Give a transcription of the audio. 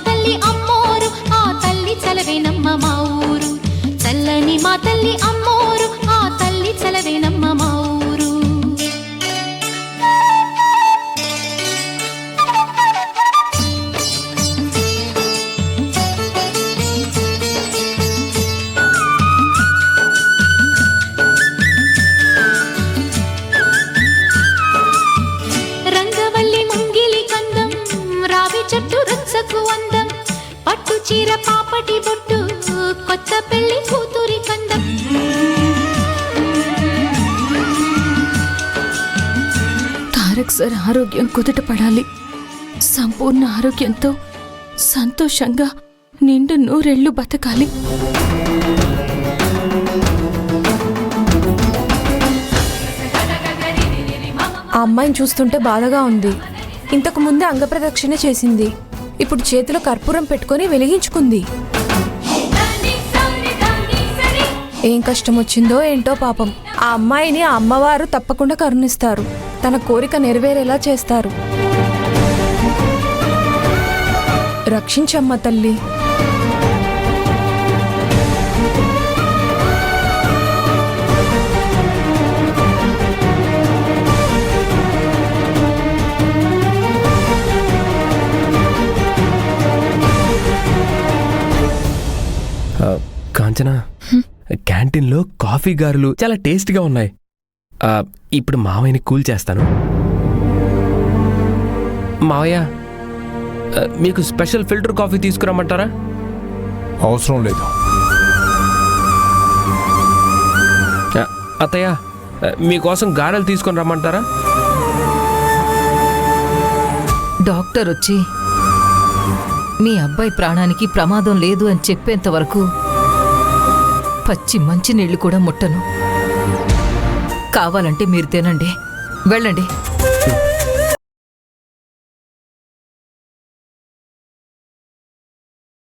తల్లి అమ్మోరు ఆ తల్లి చలవేనమ్మ మా ఊరు చల్లని మా తల్లి అమ్మోరు ఆ తల్లి చలవేనమ్మ మా ఊరు రంగవల్లి ముంగిలి కందం రావి చెట్టు రచ్చకు అందం పట్టు చీర పాపటి బొట్టు కొత్త పెళ్లి కూతురి కందం తారక్ సార్ ఆరోగ్యం కుదుట పడాలి. సంపూర్ణ ఆరోగ్యంతో సంతోషంగా నిండు నూరెళ్ళు బతకాలి. ఆ అమ్మాయిని చూస్తుంటే బాధగా ఉంది. ఇంతకు ముందే అంగప్రదక్షిణ చేసింది. ఇప్పుడు చేతిలో కర్పూరం పెట్టుకొని వెలిగించుకుంది. ఏం కష్టం వచ్చిందో ఏంటో పాపం. ఆ అమ్మాయిని ఆ అమ్మవారు తప్పకుండా కరుణిస్తారు. తన కోరిక నెరవేరేలా చేస్తారు. రక్షించమ్మ తల్లి. కాంచనా, క్యాంటీన్లో కాఫీ గారులు చాలా టేస్ట్గా ఉన్నాయి. ఇప్పుడు మావయ్యని కూల్ చేస్తాను. మావయ్య, మీకు స్పెషల్ ఫిల్టర్ కాఫీ తీసుకురమ్మంటారా? అవసరం లేదు. అత్తయ్య, మీకోసం గారెలు తీసుకొని రమ్మంటారా? డాక్టర్ వచ్చి మీ అబ్బాయి ప్రాణానికి ప్రమాదం లేదు అని చెప్పేంత వరకు పచ్చి మంచినీళ్లు కూడా ముట్టను. కావాలంటే మీరు తినండి, వెళ్ళండి.